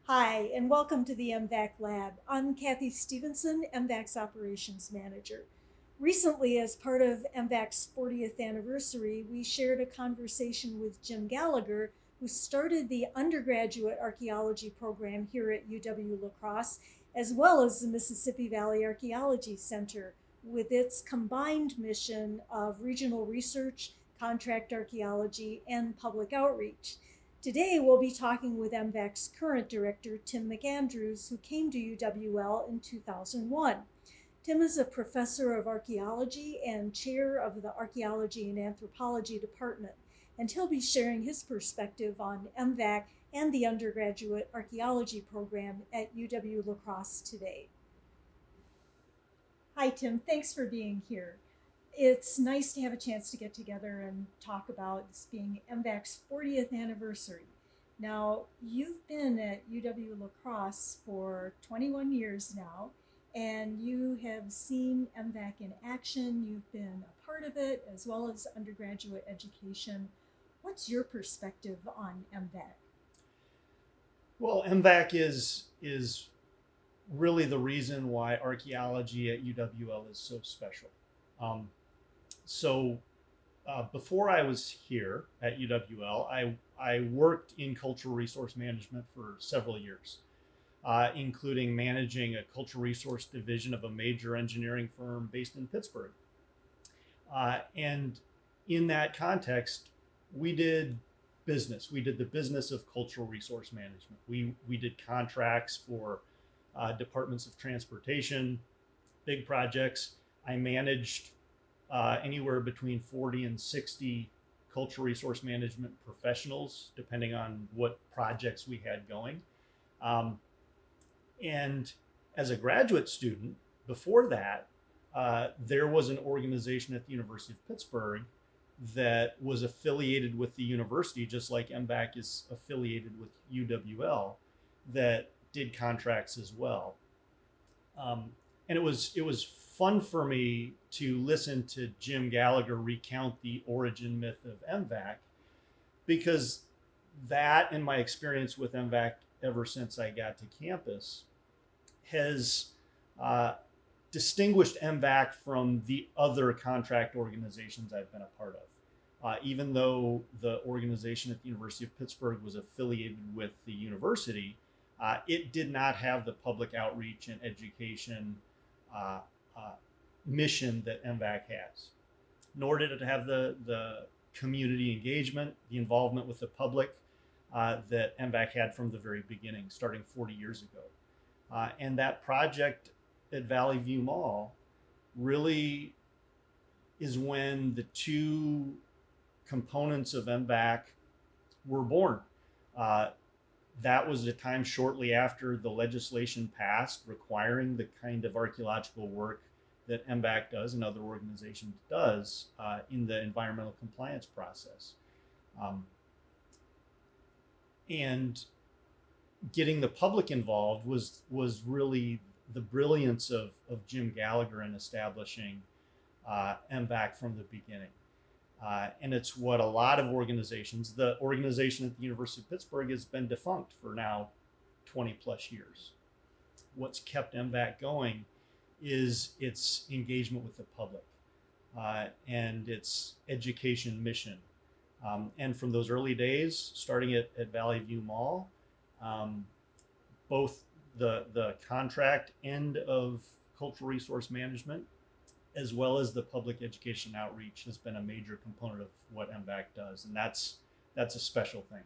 Hi, and welcome to the MVAC Lab. I'm Kathy Stevenson, MVAC's Operations Manager. Recently, as part of MVAC's 40th anniversary, we shared a conversation with Jim Gallagher, who started the undergraduate archaeology program here at UW-La Crosse, as well as the Mississippi Valley Archaeology Center, with its combined mission of regional research, contract archaeology, and public outreach. Today, we'll be talking with MVAC's current director, Tim McAndrews, who came to UWL in 2001. Tim is a professor of archaeology and chair of the Archaeology and Anthropology Department, and he'll be sharing his perspective on MVAC and the undergraduate archaeology program at UW-La Crosse today. Hi, Tim. Thanks for being here. It's nice to have a chance to get together and talk about this being MVAC's 40th anniversary. Now, you've been at UW-La Crosse for 21 years now, and you have seen MVAC in action. You've been a part of it as well as undergraduate education. What's your perspective on MVAC? Well, MVAC is really the reason why archaeology at UWL is so special. Um, Before I was here at UWL, I worked in cultural resource management for several years, including managing a cultural resource division of a major engineering firm based in Pittsburgh. And in that context, we did business. We did the business of cultural resource management. We did contracts for departments of transportation, big projects. I managed anywhere between 40 and 60 cultural resource management professionals, depending on what projects we had going. Um, and as a graduate student, before that, there was an organization at the University of Pittsburgh that was affiliated with the university, just like MVAC is affiliated with UWL, that did contracts as well. And it was fun for me to listen to Jim Gallagher recount the origin myth of MVAC, because that and my experience with MVAC ever since I got to campus has distinguished MVAC from the other contract organizations I've been a part of. Even though the organization at the University of Pittsburgh was affiliated with the university, it did not have the public outreach and education uh, uh, mission that MVAC has, nor did it have the community engagement, the involvement with the public that MVAC had from the very beginning, starting 40 years ago. And that project at Valley View Mall really is when the two components of MVAC were born. Uh, that was the time shortly after the legislation passed requiring the kind of archaeological work that MVAC does and other organizations does in the environmental compliance process. And getting the public involved was really the brilliance of Jim Gallagher in establishing MVAC from the beginning. And it's what a lot of organizations, the organization at the University of Pittsburgh has been defunct for now 20 plus years. What's kept MVAC going is its engagement with the public and its education mission. And from those early days, starting at Valley View Mall, both the contract end of cultural resource management as well as the public education outreach has been a major component of what MVAC does, and that's a special thing.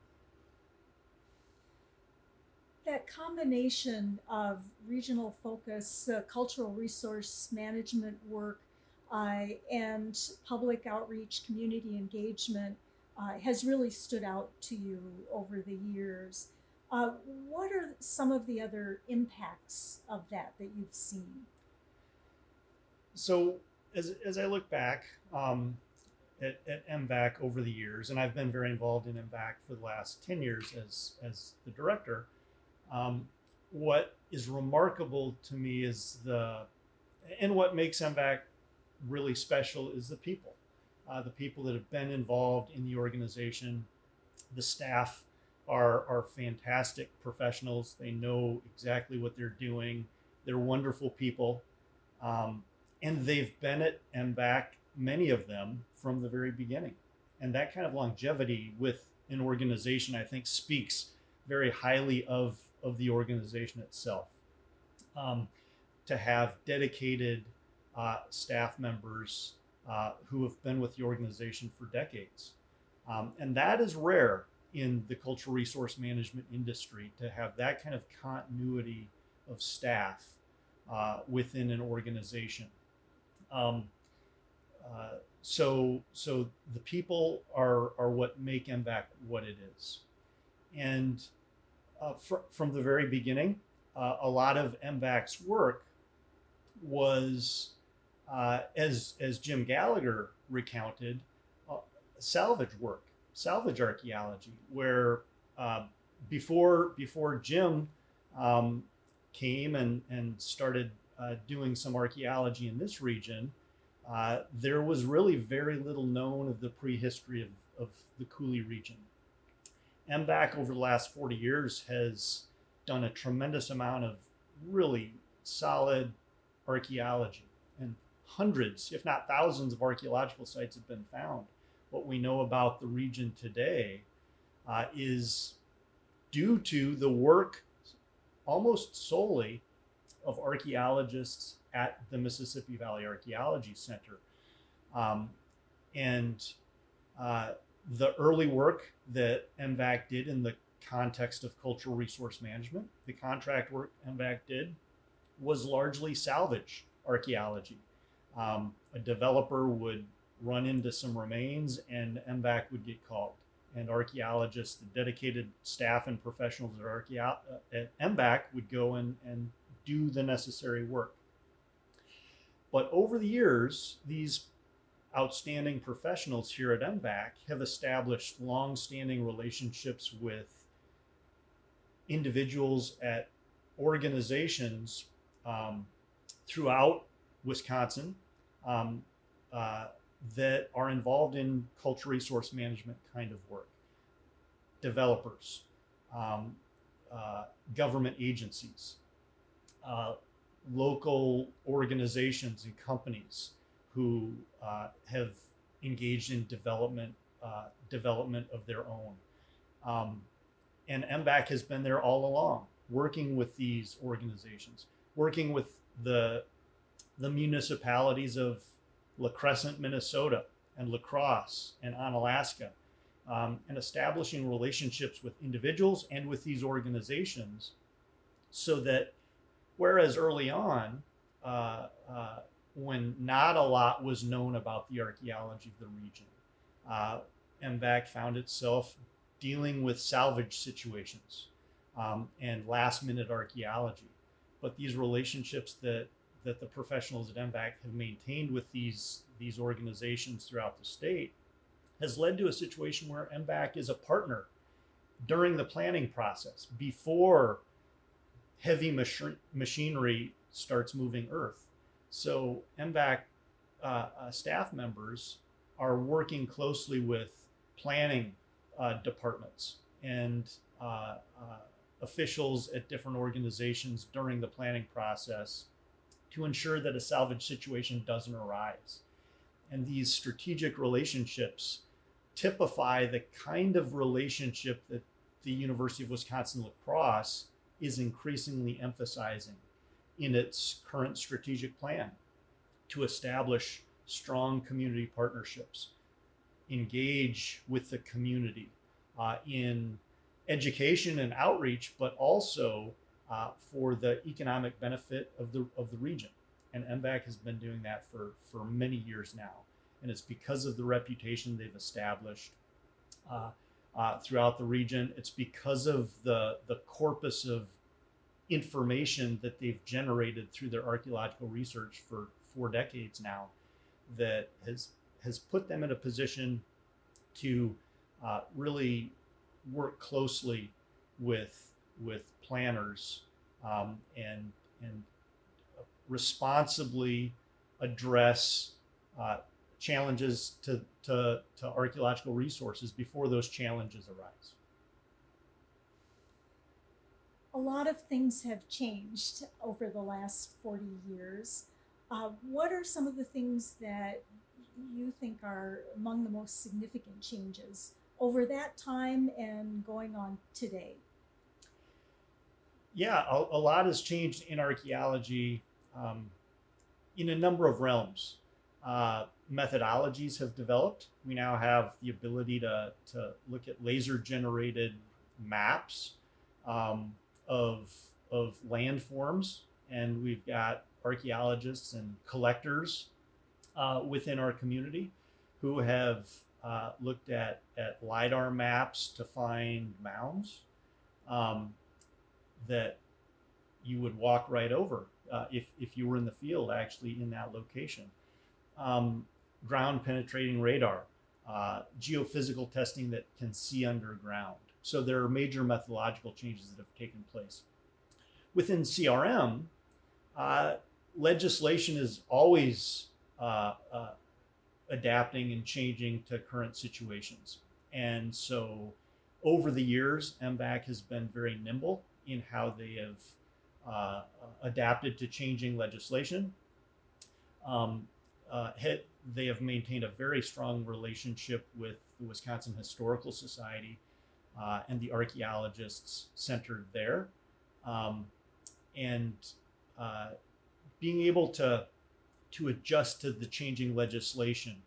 That combination of regional focus, cultural resource management work, and public outreach, community engagement has really stood out to you over the years. What are some of the other impacts of that you've seen? So as I look back at MVAC over the years, and I've been very involved in MVAC for the last 10 years as the director, what is remarkable to me is and what makes MVAC really special is the people that have been involved in the organization, the staff are fantastic professionals. They know exactly what they're doing. They're wonderful people. And they've been at MVAC, many of them, from the very beginning. And that kind of longevity with an organization, I think, speaks very highly of the organization itself. To have dedicated staff members who have been with the organization for decades. And that is rare in the cultural resource management industry, to have that kind of continuity of staff within an organization. So the people are what make MVAC what it is. And from the very beginning, a lot of MVAC's work was, as Jim Gallagher recounted, salvage work, salvage archaeology, where before Jim came and started doing some archaeology in this region, there was really very little known of the prehistory of the Coulee region. MVAC over the last 40 years has done a tremendous amount of really solid archaeology, and hundreds, if not thousands, of archaeological sites have been found. What we know about the region today is due to the work almost solely of archaeologists at the Mississippi Valley Archaeology Center. The early work that MVAC did in the context of cultural resource management, the contract work MVAC did, was largely salvage archaeology. A developer would run into some remains and MVAC would get called. And archaeologists, the dedicated staff and professionals at MVAC would go and do the necessary work. But over the years, these outstanding professionals here at MVAC have established long-standing relationships with individuals at organizations throughout Wisconsin that are involved in cultural resource management kind of work. Developers, government agencies, local organizations and companies who have engaged in development of their own. And MVAC has been there all along, working with these organizations, working with the municipalities of La Crescent, Minnesota, and La Crosse and Onalaska, and establishing relationships with individuals and with these organizations, so that whereas early on, when not a lot was known about the archaeology of the region, MVAC found itself dealing with salvage situations and last minute archaeology. But these relationships that the professionals at MVAC have maintained with these organizations throughout the state has led to a situation where MVAC is a partner during the planning process, before heavy machinery starts moving earth. So MVAC staff members are working closely with planning departments and officials at different organizations during the planning process to ensure that a salvage situation doesn't arise. And these strategic relationships typify the kind of relationship that the University of Wisconsin-La Crosse is increasingly emphasizing in its current strategic plan to establish strong community partnerships, engage with the community in education and outreach, but also for the economic benefit of the region. And MVAC has been doing that for many years now. And it's because of the reputation they've established throughout the region. It's because of the corpus of information that they've generated through their archaeological research for 4 decades now, that has put them in a position to really work closely with planners and responsibly address challenges to archaeological resources before those challenges arise. a lot of things have changed over the last 40 years. What are some of the things that you think are among the most significant changes over that time and going on today? Yeah, a lot has changed in archaeology in a number of realms. Methodologies have developed. We now have the ability to look at laser generated maps um, of, of landforms, and we've got archaeologists and collectors within our community who have looked at LIDAR maps to find mounds um, that you would walk right over if you were in the field actually in that location. Ground penetrating radar, geophysical testing that can see underground. So there are major methodological changes that have taken place. Within CRM, legislation is always adapting and changing to current situations. And so over the years, MVAC has been very nimble in how they have adapted to changing legislation. They have maintained a very strong relationship with the Wisconsin Historical Society and the archaeologists centered there. And being able to adjust to the changing legislation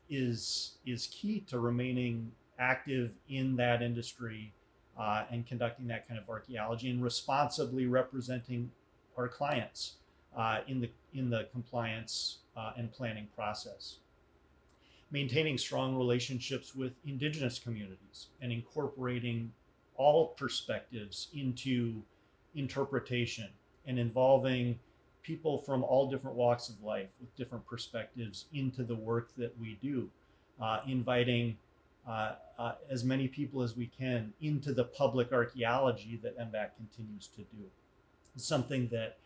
is key to remaining active in that industry and conducting that kind of archaeology and responsibly representing our clients in the compliance and planning process. Maintaining strong relationships with indigenous communities and incorporating all perspectives into interpretation and involving people from all different walks of life with different perspectives into the work that we do, inviting as many people as we can into the public archaeology that MVAC continues to do. It's something that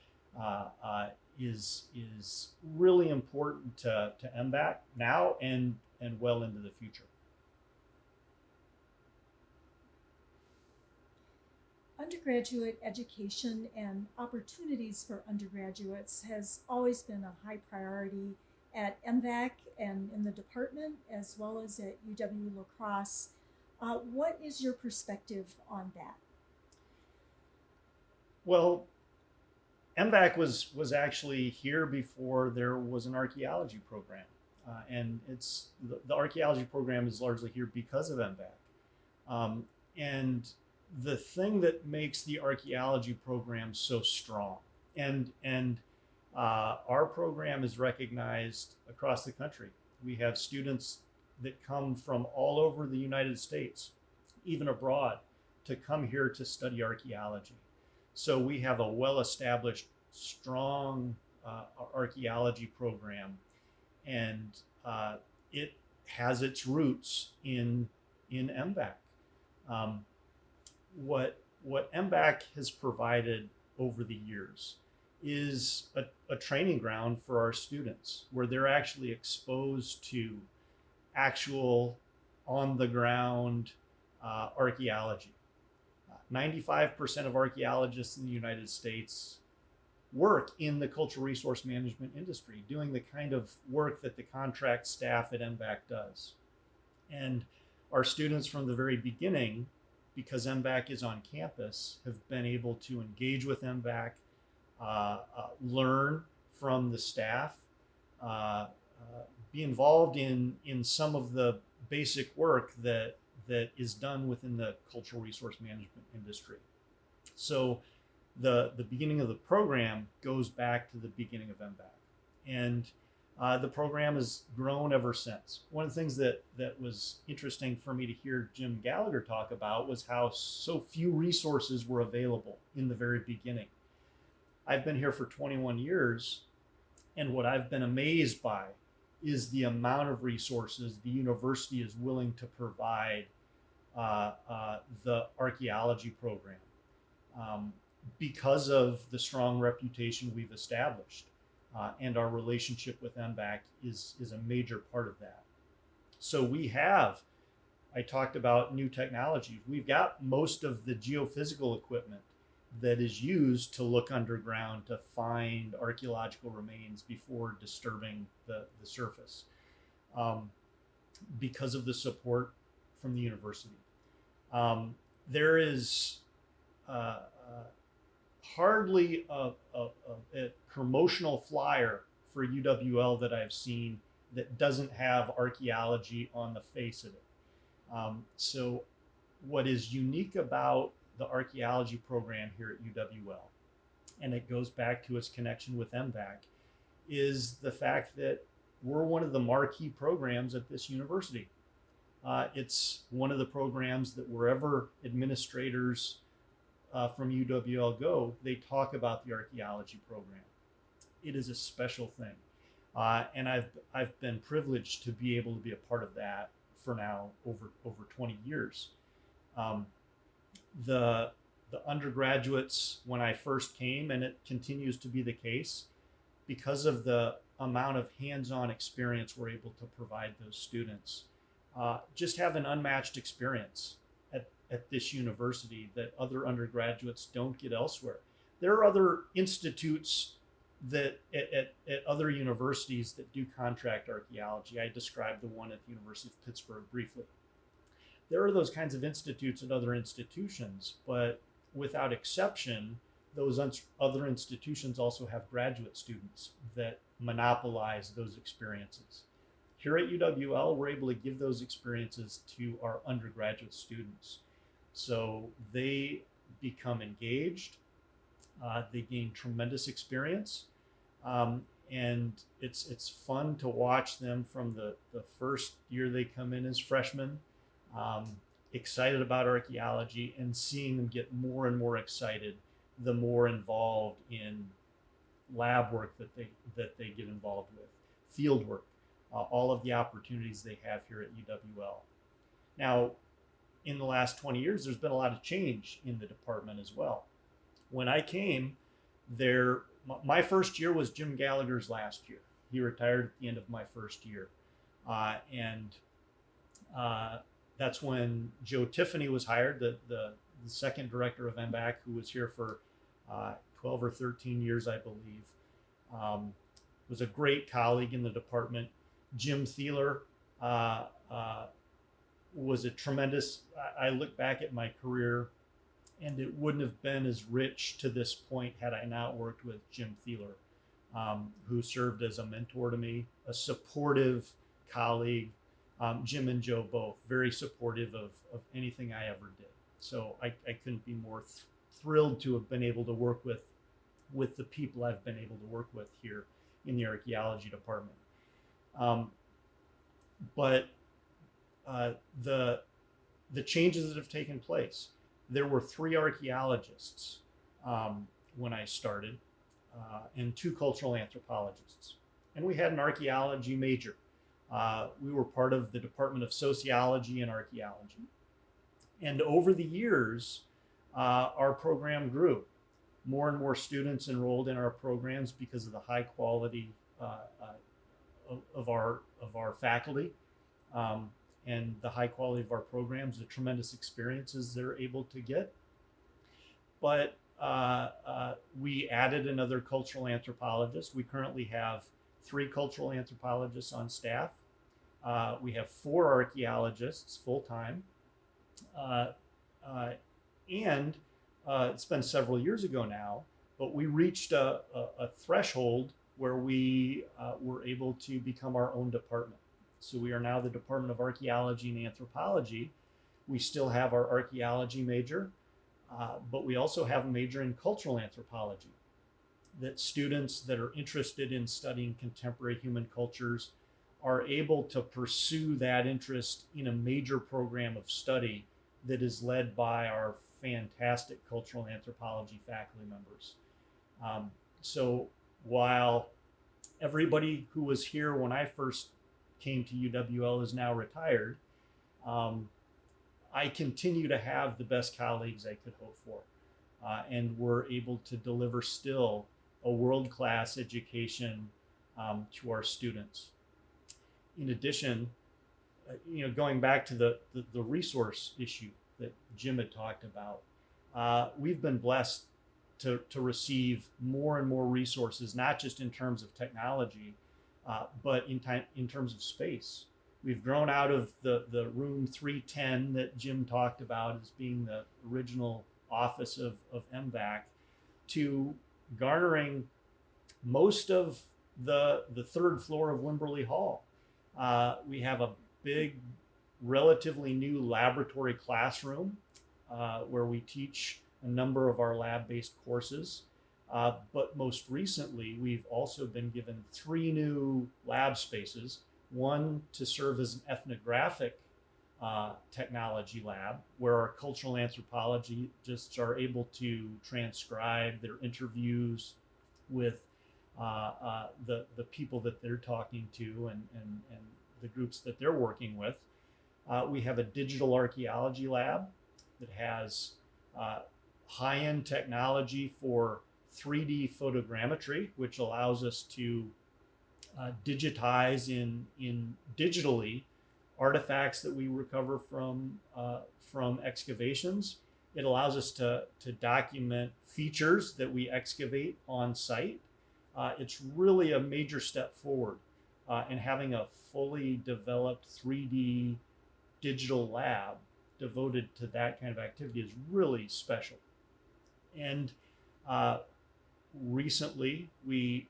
is really important to MVAC now and well into the future. Undergraduate education and opportunities for undergraduates has always been a high priority at MVAC and in the department, as well as at UW-La Crosse. What is your perspective on that? Well, MVAC was actually here before there was an archaeology program, and it's the archaeology program is largely here because of MVAC. And the thing that makes the archaeology program so strong, and our program is recognized across the country. We have students that come from all over the United States, even abroad, to come here to study archaeology. So we have a well-established, strong archaeology program, and it has its roots in MVAC. What MVAC has provided over the years is a training ground for our students where they're actually exposed to actual on-the-ground archaeology. 95% of archaeologists in the United States work in the cultural resource management industry, doing the kind of work that the contract staff at MVAC does. And our students from the very beginning, because MVAC is on campus, have been able to engage with MVAC, learn from the staff, be involved in some of the basic work that is done within the cultural resource management industry. So the beginning of the program goes back to the beginning of MVAC. And the program has grown ever since. One of the things that was interesting for me to hear Jim Gallagher talk about was how so few resources were available in the very beginning. I've been here for 21 years, and what I've been amazed by is the amount of resources the university is willing to provide the archaeology program because of the strong reputation we've established. And our relationship with MVAC is a major part of that. So I talked about new technologies. We've got most of the geophysical equipment that is used to look underground to find archaeological remains before disturbing the surface, because of the support from the university. There is uh, uh, hardly a promotional flyer for UWL that I've seen that doesn't have archaeology on the face of it. So what is unique about the archaeology program here at UWL, and it goes back to its connection with MVAC, is the fact that we're one of the marquee programs at this university. It's one of the programs that wherever administrators from UWL go, they talk about the archaeology program. It is a special thing. And I've been privileged to be able to be a part of that for now over 20 years. The undergraduates, when I first came, and it continues to be the case, because of the amount of hands-on experience we're able to provide those students, just have an unmatched experience at this university that other undergraduates don't get elsewhere. There are other institutes that at other universities that do contract archaeology. I described the one at the University of Pittsburgh briefly. There are those kinds of institutes at other institutions, but without exception, those other institutions also have graduate students that monopolize those experiences. Here at UWL, we're able to give those experiences to our undergraduate students. So they become engaged, they gain tremendous experience, and it's fun to watch them from the first year they come in as freshmen, excited about archaeology, and seeing them get more and more excited the more involved in lab work that they get involved with, field work, all of the opportunities they have here at UWL. Now, in the last 20 years, there's been a lot of change in the department as well. When I came there, my first year was Jim Gallagher's last year. He retired at the end of my first year. That's when Joe Tiffany was hired, the second director of MVAC, who was here for 12 or 13 years, I believe. Was a great colleague in the department. Jim Thieler was a tremendous, I look back at my career, and it wouldn't have been as rich to this point had I not worked with Jim Thieler, who served as a mentor to me, a supportive colleague. Jim and Joe both very supportive of anything I ever did. So I couldn't be more thrilled to have been able to work with the people I've been able to work with here in the archaeology department. But the changes that have taken place, there were 3 archaeologists when I started, and 2 cultural anthropologists. And we had an archaeology major. We were part of the Department of Sociology and Archaeology. And over the years, our program grew. More and more students enrolled in our programs because of the high quality of our faculty, and the high quality of our programs, the tremendous experiences they're able to get. But we added another cultural anthropologist. We currently have 3 cultural anthropologists on staff. We have 4 archaeologists full-time. And it's been several years ago now, but we reached a threshold where we were able to become our own department. So we are now the Department of Archaeology and Anthropology. We still have our archaeology major, but we also have a major in cultural anthropology, that students that are interested in studying contemporary human cultures are able to pursue that interest in a major program of study that is led by our fantastic cultural anthropology faculty members. So while everybody who was here when I first came to UWL is now retired, I continue to have the best colleagues I could hope for. And we're able to deliver still a world-class education to our students. In addition, going back to the resource issue that Jim had talked about, we've been blessed to receive more and more resources, not just in terms of technology, but in terms of space. We've grown out of the room 310 that Jim talked about as being the original office of MVAC to garnering most of the third floor of Wimberley Hall. We have a big, relatively new laboratory classroom where we teach a number of our lab-based courses. But most recently, we've also been given 3 new lab spaces, one to serve as an ethnographic technology lab, where our cultural anthropologists are able to transcribe their interviews with the people that they're talking to and the groups that they're working with. We have a digital archaeology lab that has high-end technology for 3D photogrammetry, which allows us to digitize in digitally artifacts that we recover from excavations. It allows us to document features that we excavate on site. It's really a major step forward, and having a fully developed 3D digital lab devoted to that kind of activity is really special. And recently, we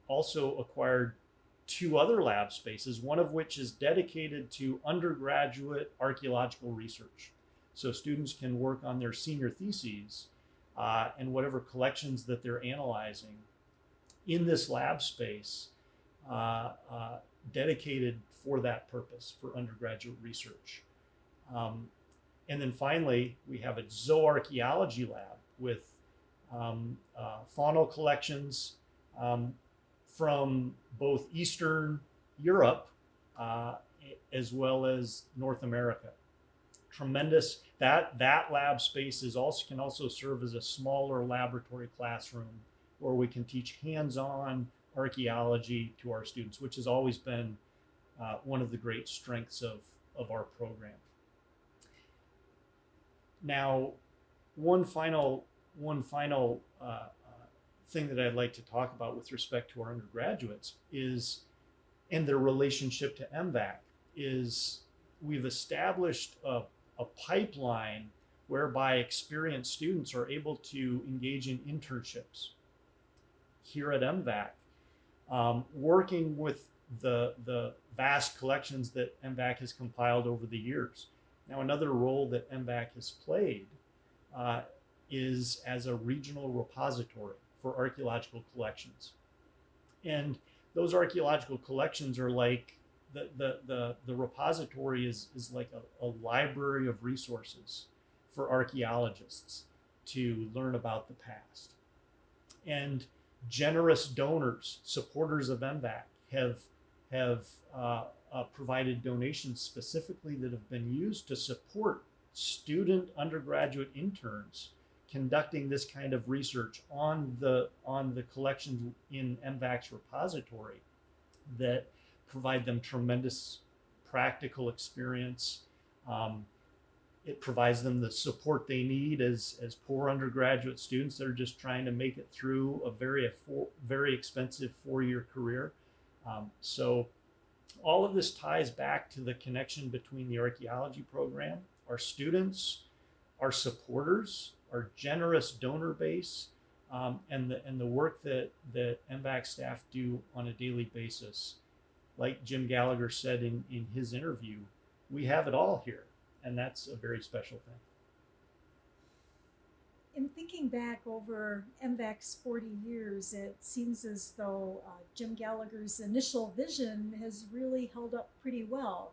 also acquired 2 other lab spaces, one of which is dedicated to undergraduate archaeological research. So students can work on their senior theses and whatever collections that they're analyzing in this lab space dedicated for that purpose, for undergraduate research. And then finally, we have a zooarchaeology lab with faunal collections from both Eastern Europe as well as North America. Tremendous. That lab space can also serve as a smaller laboratory classroom where we can teach hands-on archaeology to our students, which has always been one of the great strengths of our program. Now, one final thing that I'd like to talk about with respect to our undergraduates is, and their relationship to MVAC, is we've established a pipeline whereby experienced students are able to engage in internships here at MVAC, working with the vast collections that MVAC has compiled over the years. Now, another role that MVAC has played is as a regional repository for archaeological collections. And those archaeological collections are like, the repository is like a library of resources for archaeologists to learn about the past. And generous donors, supporters of MVAC, have provided donations specifically that have been used to support student undergraduate interns conducting this kind of research on the collections in MVAC's repository that provide them tremendous practical experience. It provides them the support they need as poor undergraduate students that are just trying to make it through a very expensive 4-year career. So all of this ties back to the connection between the archaeology program, our students, our supporters, our generous donor base, and the work that MVAC staff do on a daily basis. Like Jim Gallagher said in his interview, we have it all here, and that's a very special thing. In thinking back over MVAC's 40 years, it seems as though Jim Gallagher's initial vision has really held up pretty well,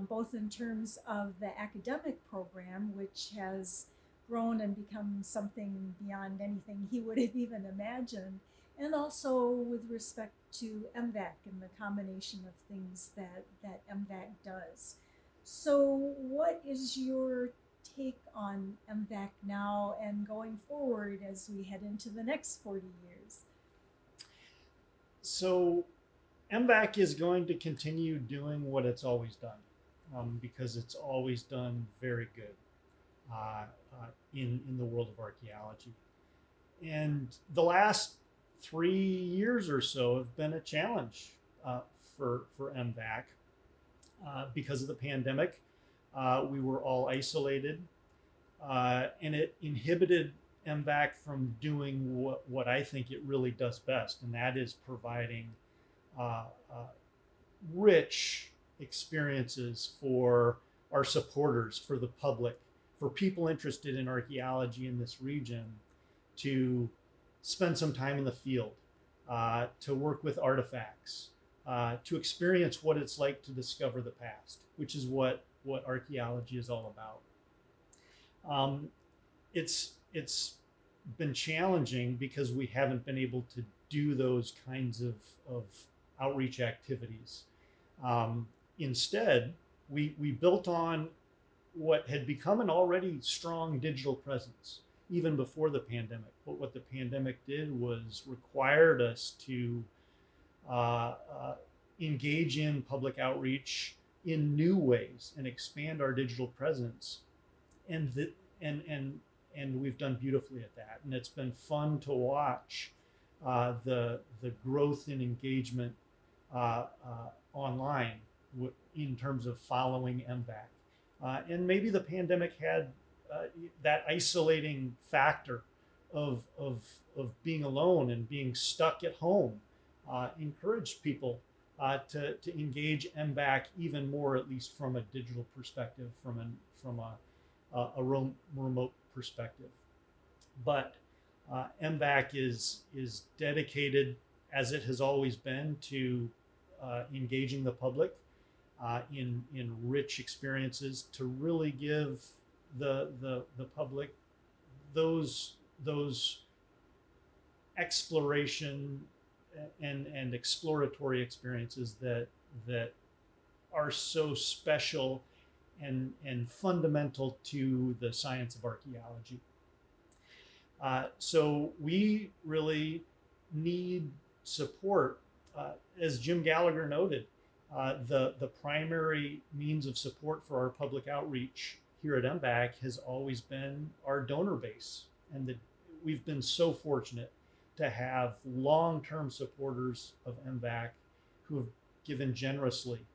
both in terms of the academic program, which has grown and become something beyond anything he would have even imagined, and also with respect to MVAC and the combination of things that MVAC does. So what is your take on MVAC now and going forward as we head into the next 40 years? So MVAC is going to continue doing what it's always done, because it's always done very good in the world of archaeology. And the last 3 years or so have been a challenge for MVAC because of the pandemic. We were all isolated, and it inhibited MVAC from doing what I think it really does best, and that is providing rich experiences for our supporters, for the public, for people interested in archaeology in this region to spend some time in the field, to work with artifacts, to experience what it's like to discover the past, which is what archaeology is all about. It's been challenging because we haven't been able to do those kinds of outreach activities. Instead, we built on what had become an already strong digital presence even before the pandemic. But what the pandemic did was required us to engage in public outreach in new ways and expand our digital presence. And we've done beautifully at that. And it's been fun to watch the growth in engagement online in terms of following MVAC. And maybe the pandemic had that isolating factor of being alone and being stuck at home encouraged people to engage MVAC even more, at least from a digital perspective, from a remote perspective. But MVAC is dedicated, as it has always been, to engaging the public in rich experiences to really give the public those exploration and exploratory experiences that are so special and fundamental to the science of archaeology. So we really need support. As Jim Gallagher noted, the primary means of support for our public outreach here at MVAC has always been our donor base. And we've been so fortunate to have long-term supporters of MVAC who have given generously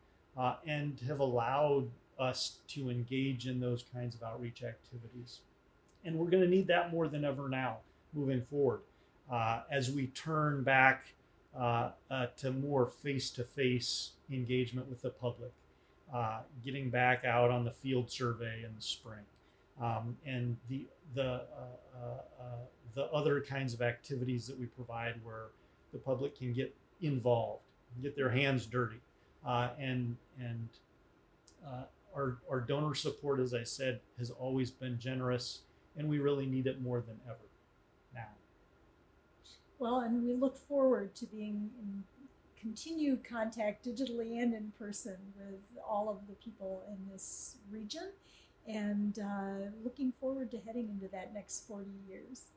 and have allowed us to engage in those kinds of outreach activities. And we're going to need that more than ever now moving forward as we turn back to more face-to-face engagement with the public, getting back out on the field survey in the spring, and the other kinds of activities that we provide where the public can get involved, get their hands dirty, and our donor support, as I said, has always been generous, and we really need it more than ever now. Well, and we look forward to being in continued contact digitally and in person with all of the people in this region, and looking forward to heading into that next 40 years.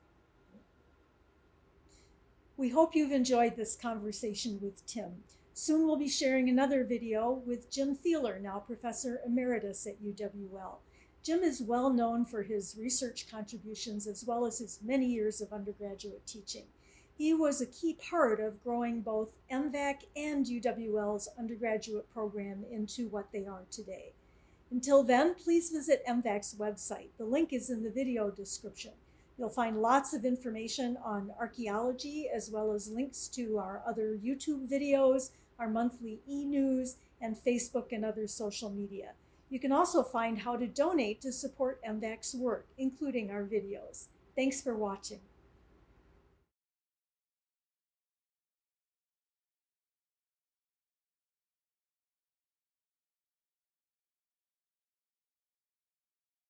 We hope you've enjoyed this conversation with Tim. Soon we'll be sharing another video with Jim Thieler, now Professor Emeritus at UWL. Jim is well known for his research contributions as well as his many years of undergraduate teaching. He was a key part of growing both MVAC and UWL's undergraduate program into what they are today. Until then, please visit MVAC's website. The link is in the video description. You'll find lots of information on archaeology, as well as links to our other YouTube videos, our monthly e-news, and Facebook and other social media. You can also find how to donate to support MVAC's work, including our videos. Thanks for watching.